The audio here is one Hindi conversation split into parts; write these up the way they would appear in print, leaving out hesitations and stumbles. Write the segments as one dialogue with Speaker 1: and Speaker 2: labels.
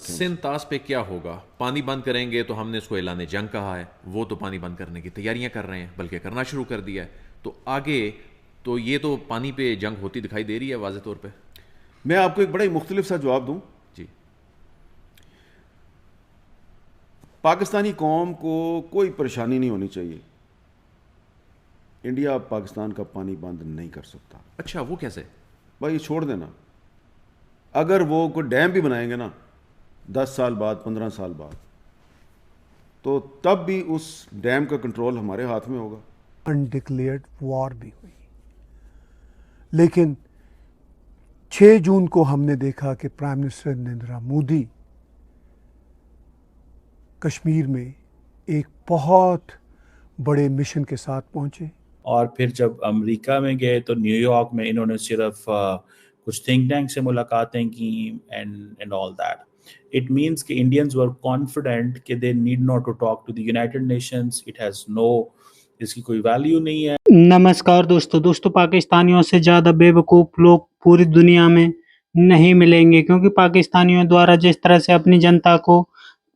Speaker 1: सिंतास पे क्या होगा? पानी बंद करेंगे तो हमने इसको ऐलान जंग कहा है, वो तो पानी बंद करने की तैयारियां कर रहे हैं, बल्कि करना शुरू कर दिया है। तो आगे तो ये तो पानी पे जंग होती दिखाई दे रही है वाज़े तौर पे।
Speaker 2: मैं आपको एक बड़ा ही मुख्तलिफ सा जवाब दूं।
Speaker 1: जी।
Speaker 2: पाकिस्तानी कौम को कोई परेशानी नहीं होनी चाहिए। इंडिया पाकिस्तान का पानी बंद नहीं कर सकता।
Speaker 1: अच्छा, वो कैसे?
Speaker 2: भाई ये छोड़ देना। अगर वो कोई डैम भी बनाएंगे ना 10 साल बाद 15 साल बाद, तो तब भी उस डैम का कंट्रोल हमारे हाथ में होगा।
Speaker 3: अनडिक्लेयर्ड वॉर भी हुई, लेकिन 6 जून को हमने देखा कि प्राइम मिनिस्टर नरेंद्र मोदी कश्मीर में एक बहुत बड़े मिशन के साथ पहुंचे।
Speaker 4: और फिर जब अमेरिका में गए तो न्यूयॉर्क में इन्होंने सिर्फ कुछ थिंक टैंक से मुलाकातें की and all that. It means कि इंडियंस वर कॉन्फिडेंट कि they need not to talk to the United Nations, it has no, इसकी कोई वैल्यू नहीं है।
Speaker 5: नमस्कार दोस्तों, पाकिस्तानियों से ज़्यादा बेवकूफ़ लोग पूरी दुनिया में नहीं मिलेंगे, क्योंकि पाकिस्तानियों द्वारा जिस तरह से अपनी जनता को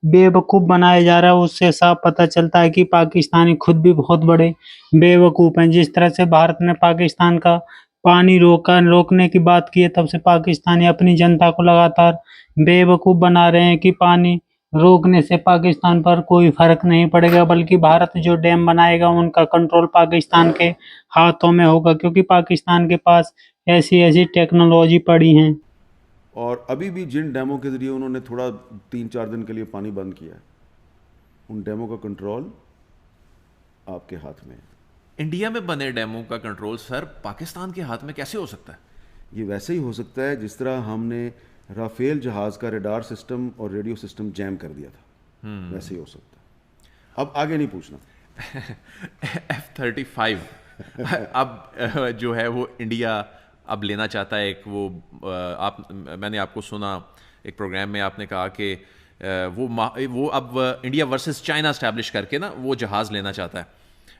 Speaker 5: बेवकूफ़ बनाया जा रहा है, उससे साफ पता चलता है कि पाकिस्तानी खुद भी बहुत बड़े बेवकूफ़ हैं। जिस तरह से भारत ने पाकिस्तान का पानी रोकने की बात की है, तब से पाकिस्तानी अपनी जनता को लगातार बेवकूफ़ बना रहे हैं कि पानी रोकने से पाकिस्तान पर कोई फ़र्क नहीं पड़ेगा, बल्कि भारत जो डैम बनाएगा उनका कंट्रोल पाकिस्तान के हाथों में होगा, क्योंकि पाकिस्तान के पास ऐसी-ऐसी टेक्नोलॉजी पड़ी हैं।
Speaker 2: और अभी भी जिन डैमों के ज़रिए उन्होंने थोड़ा 3-4 दिन के लिए पानी बंद किया है, उन डैमों का कंट्रोल आपके हाथ में है।
Speaker 1: इंडिया में बने डैमों का कंट्रोल सर पाकिस्तान के हाथ में कैसे हो सकता है?
Speaker 2: ये वैसे ही हो सकता है जिस तरह हमने राफेल जहाज़ का रडार सिस्टम और रेडियो सिस्टम जैम कर दिया था, वैसे ही हो सकता है। अब आगे नहीं पूछना।
Speaker 1: F-35 अब जो है वो इंडिया अब लेना चाहता है। एक वो मैंने आपको सुना एक प्रोग्राम में, आपने कहा कि वो अब इंडिया वर्सेस चाइना स्टैब्लिश करके ना वो जहाज़ लेना चाहता है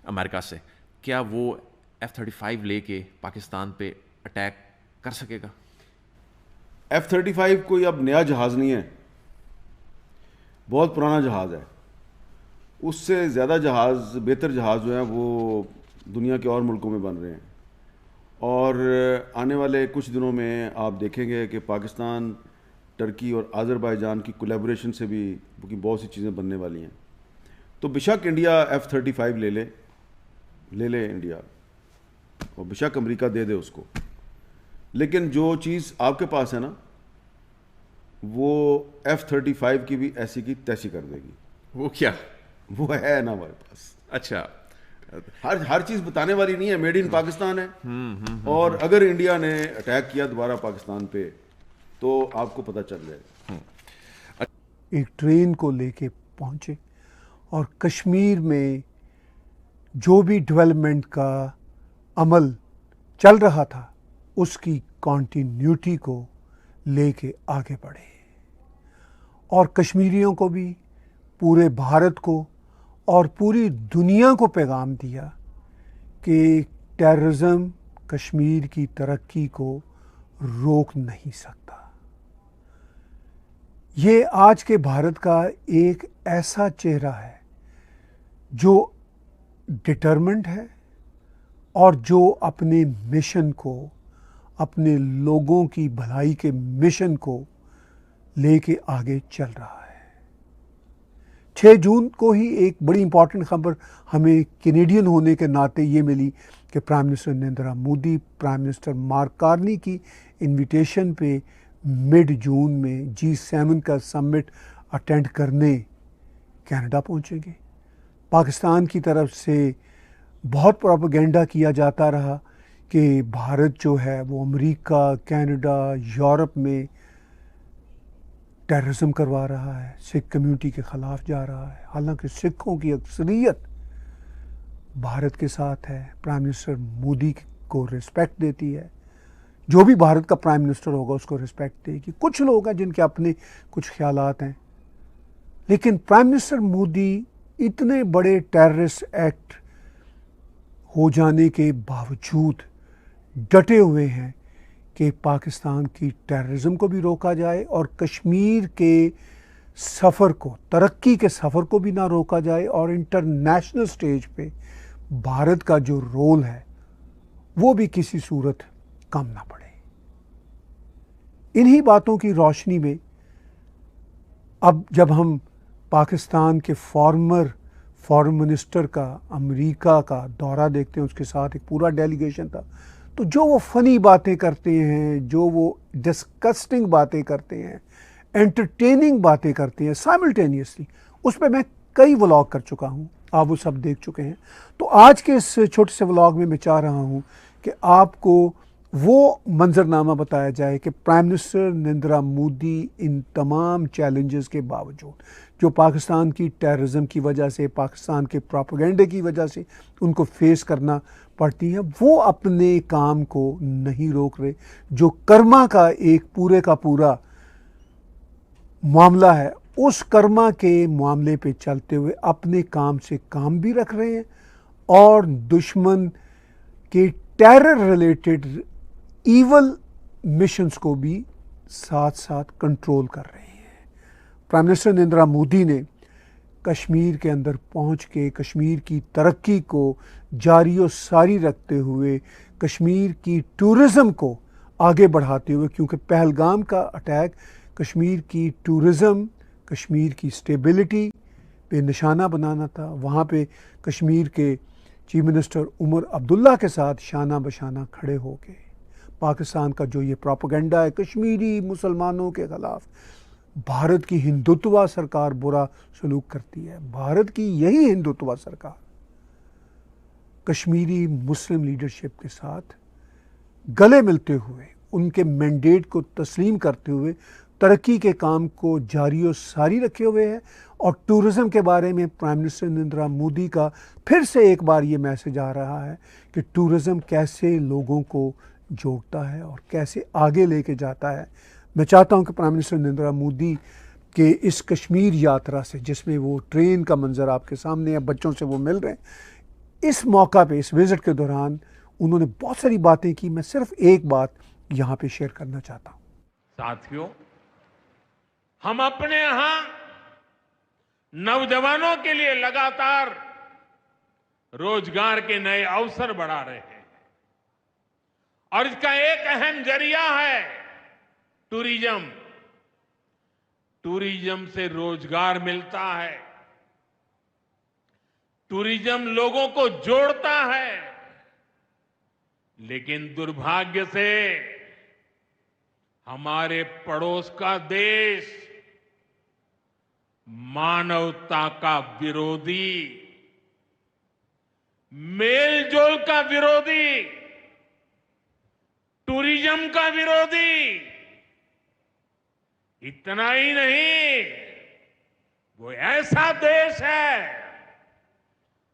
Speaker 1: अमेरिका से। क्या वो F-35 लेके पाकिस्तान पे अटैक कर सकेगा?
Speaker 2: F-35 कोई अब नया जहाज़ नहीं है, बहुत पुराना जहाज़ है। उससे ज़्यादा जहाज़, बेहतर जहाज़ जो हैं वो दुनिया के और मुल्कों में बन रहे हैं। और आने वाले कुछ दिनों में आप देखेंगे कि पाकिस्तान, टर्की और अज़रबैजान की कोलैबोरेशन से भी बहुत सी चीज़ें बनने वाली हैं। तो बेशक इंडिया F-35 ले ले इंडिया, और बेशक अमेरिका दे दे उसको, लेकिन जो चीज़ आपके पास है ना, वो F-35 की भी ऐसी की तैसी कर देगी।
Speaker 1: वो क्या?
Speaker 2: वो है ना हमारे पास।
Speaker 1: अच्छा,
Speaker 2: हर चीज़ बताने वाली नहीं है, मेड इन पाकिस्तान है। और अगर इंडिया ने अटैक किया दोबारा पाकिस्तान पे, तो आपको पता चल जाएगा।
Speaker 3: एक ट्रेन को लेके पहुंचे और कश्मीर में जो भी डेवलपमेंट का अमल चल रहा था उसकी कॉन्टिन्यूटी को लेके आगे बढ़े, और कश्मीरियों को भी, पूरे भारत को और पूरी दुनिया को पैगाम दिया कि टेररिज्म कश्मीर की तरक्की को रोक नहीं सकता। ये आज के भारत का एक ऐसा चेहरा है जो डिटरमेंट है और जो अपने मिशन को, अपने लोगों की भलाई के मिशन को लेके आगे चल रहा है। 6 जून को ही एक बड़ी इंपॉर्टेंट खबर हमें कैनेडियन होने के नाते ये मिली कि prime minister Narendra Modi prime minister mark Carney की इनविटेशन पे मिड जून में G7 का समिट अटेंड करने कनाडा पहुंचेंगे। पाकिस्तान की तरफ से बहुत प्रोपेगेंडा किया जाता रहा कि भारत जो है वो अमेरिका, कनाडा, यूरोप में टेररिज्म करवा रहा है, सिख कम्युनिटी के ख़िलाफ़ जा रहा है। हालांकि सिखों की अक्सरियत भारत के साथ है, प्राइम मिनिस्टर मोदी को रिस्पेक्ट देती है, जो भी भारत का प्राइम मिनिस्टर होगा उसको रिस्पेक्ट देगी। कुछ लोग हैं जिनके अपने कुछ ख्यालात हैं, लेकिन प्राइम मिनिस्टर मोदी इतने बड़े टेररिस्ट एक्ट हो जाने के बावजूद डटे हुए हैं कि पाकिस्तान की टेररिज्म को भी रोका जाए और कश्मीर के सफ़र को, तरक्की के सफ़र को भी ना रोका जाए और इंटरनेशनल स्टेज पे भारत का जो रोल है वो भी किसी सूरत कम ना पड़े। इन्हीं बातों की रोशनी में अब जब हम पाकिस्तान के फॉरेन मिनिस्टर का अमेरिका का दौरा देखते हैं, उसके साथ एक पूरा डेलीगेशन था, तो जो वो फ़नी बातें करते हैं, जो वो डिस्कस्टिंग बातें करते हैं, एंटरटेनिंग बातें करते हैं साइमल्टेनियसली, उस पर मैं कई व्लॉग कर चुका हूँ, आप वो सब देख चुके हैं। तो आज के इस छोटे से व्लॉग में मैं चाह रहा हूँ कि आपको वो मंजरनामा बताया जाए कि प्राइम मिनिस्टर नरेंद्र मोदी इन तमाम चैलेंजेस के बावजूद, जो पाकिस्तान की टेररिज्म की वजह से, पाकिस्तान के प्रोपेगेंडे की वजह से उनको फेस करना पड़ती है, वो अपने काम को नहीं रोक रहे। जो कर्मा का एक पूरे का पूरा मामला है, उस कर्मा के मामले पे चलते हुए अपने काम से काम भी रख रहे हैं और दुश्मन के टेरर रिलेटेड ईवल मिशंस को भी साथ साथ कंट्रोल कर रहे हैं। प्राइम मिनिस्टर नरेंद्र मोदी ने कश्मीर के अंदर पहुंच के कश्मीर की तरक्की को जारी और सारी रखते हुए, कश्मीर की टूरिज़्म को आगे बढ़ाते हुए, क्योंकि पहलगाम का अटैक कश्मीर की टूरिज़्म, कश्मीर की स्टेबिलिटी पे निशाना बनाना था। वहाँ पे कश्मीर के चीफ मिनिस्टर उमर अब्दुल्ला के साथ शाना बशाना खड़े हो गए। पाकिस्तान का जो ये प्रोपेगेंडा है कश्मीरी मुसलमानों के ख़िलाफ़, भारत की हिंदुत्व सरकार बुरा सलूक करती है। भारत की यही हिंदुत्व सरकार कश्मीरी मुस्लिम लीडरशिप के साथ गले मिलते हुए, उनके मैंडेट को तस्लीम करते हुए तरक्की के काम को जारी और सारी रखे हुए है। और टूरिज़्म के बारे में प्राइम मिनिस्टर नरेंद्र मोदी का फिर से एक बार ये मैसेज आ रहा है कि टूरिज़्म कैसे लोगों को जोड़ता है और कैसे आगे लेके जाता है। मैं चाहता हूं कि प्राइम मिनिस्टर नरेंद्र मोदी के इस कश्मीर यात्रा से, जिसमें वो ट्रेन का मंजर आपके सामने है, बच्चों से वो मिल रहे हैं, इस मौका पे, इस विज़िट के दौरान उन्होंने बहुत सारी बातें की। मैं सिर्फ एक बात यहाँ पे शेयर करना चाहता हूँ।
Speaker 6: साथियों, हम अपने यहां नौजवानों के लिए लगातार रोजगार के नए अवसर बढ़ा रहे हैं और इसका एक अहम जरिया है टूरिज्म। टूरिज्म से रोजगार मिलता है, टूरिज्म लोगों को जोड़ता है, लेकिन दुर्भाग्य से हमारे पड़ोस का देश मानवता का विरोधी, मेलजोल का विरोधी, टूरिज्म का विरोधी, इतना ही नहीं, वो ऐसा देश है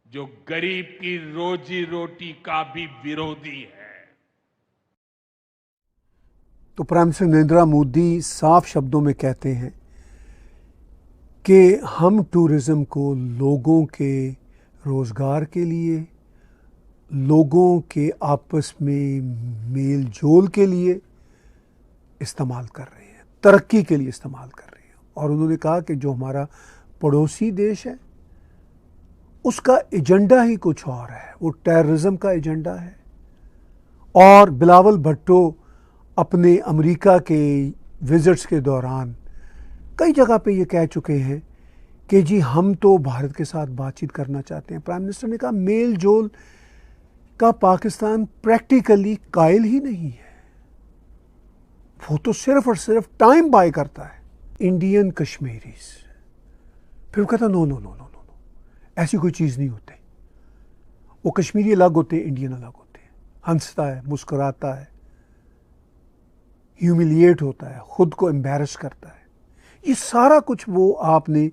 Speaker 6: जो गरीब की रोजी रोटी का भी विरोधी है।
Speaker 3: तो प्राइम मिनिस्टर नरेंद्र मोदी साफ शब्दों में कहते हैं कि हम टूरिज़्म को लोगों के रोज़गार के लिए, लोगों के आपस में मेल जोल के लिए इस्तेमाल कर रहे हैं, तरक्की के लिए इस्तेमाल कर रहे हैं। और उन्होंने कहा कि जो हमारा पड़ोसी देश है उसका एजेंडा ही कुछ और है, वो टेररिज्म का एजेंडा है। और बिलावल भुट्टो अपने अमेरिका के विजिट्स के दौरान कई जगह पे ये कह चुके हैं कि जी हम तो भारत के साथ बातचीत करना चाहते हैं। प्राइम मिनिस्टर ने कहा मेल जोल का पाकिस्तान प्रैक्टिकली कायल ही नहीं है, वो तो सिर्फ और सिर्फ टाइम बाय करता है। इंडियन कश्मीरीज, फिर वो कहता no no no no no no, ऐसी कोई चीज़ नहीं होती। वो कश्मीरी अलग होते हैं, इंडियन अलग होते हैं। हंसता है, मुस्कुराता है, ह्यूमिलिएट होता है, खुद को एम्बैरस करता है। ये सारा कुछ वो आपने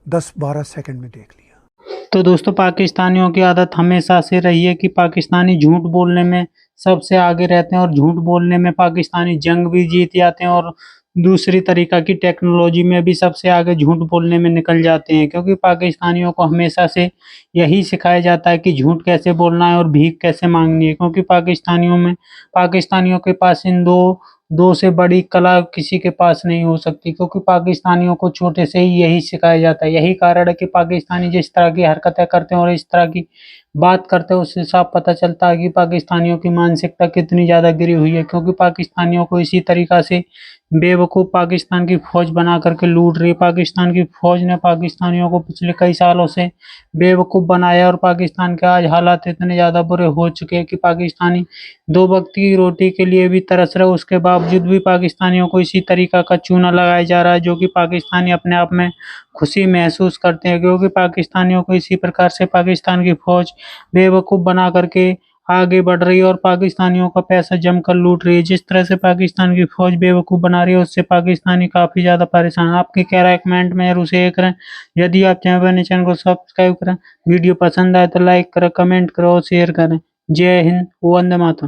Speaker 3: 10-12 सेकंड में देख लिया।
Speaker 5: तो दोस्तों, पाकिस्तानियों की आदत हमेशा से रही है कि पाकिस्तानी झूठ बोलने में सबसे आगे रहते हैं और झूठ बोलने में पाकिस्तानी जंग भी जीत जाते हैं और दूसरी तरीका की टेक्नोलॉजी में भी सबसे आगे झूठ बोलने में निकल जाते हैं, क्योंकि पाकिस्तानियों को हमेशा से यही सिखाया जाता है कि झूठ कैसे बोलना है और भीख कैसे मांगनी है। क्योंकि पाकिस्तानियों के पास इन दो दो से बड़ी कला किसी के पास नहीं हो सकती, क्योंकि पाकिस्तानियों को छोटे से ही यही सिखाया जाता है। यही कारण है कि पाकिस्तानी जिस तरह की हरकतें करते हैं और इस तरह की बात करते हैं, उससे साफ पता चलता है कि पाकिस्तानियों की मानसिकता कितनी ज़्यादा गिरी हुई है, क्योंकि पाकिस्तानियों को इसी तरीका से बेवकूफ़ पाकिस्तान की फ़ौज बना करके लूट रही है। पाकिस्तान की फ़ौज ने पाकिस्तानियों को पिछले कई सालों से बेवकूफ़ बनाया और पाकिस्तान के आज हालात इतने ज़्यादा बुरे हो चुके हैं कि पाकिस्तानी 2 वक़्त की रोटी के लिए भी तरस रहे, उसके बावजूद भी पाकिस्तानियों को इसी तरीक़ा का चूना लगाया जा रहा है, जो कि पाकिस्तानी अपने आप में खुशी महसूस करते हैं, क्योंकि पाकिस्तानियों को इसी प्रकार से पाकिस्तान की फ़ौज बेवकूफ़ बना करके आगे बढ़ रही है और पाकिस्तानियों का पैसा जमकर लूट रही है। जिस तरह से पाकिस्तान की फ़ौज बेवकूफ़ बना रही है, उससे पाकिस्तानी काफ़ी ज़्यादा परेशान हैं। आपकी क्या राय है कमेंट में ज़रूर शेयर करें। यदि आप चैनल पर नए चैनल को सब्सक्राइब करें। वीडियो पसंद आए तो लाइक करें, कमेंट करें और शेयर करें। जय हिंद, वंदे मातरम।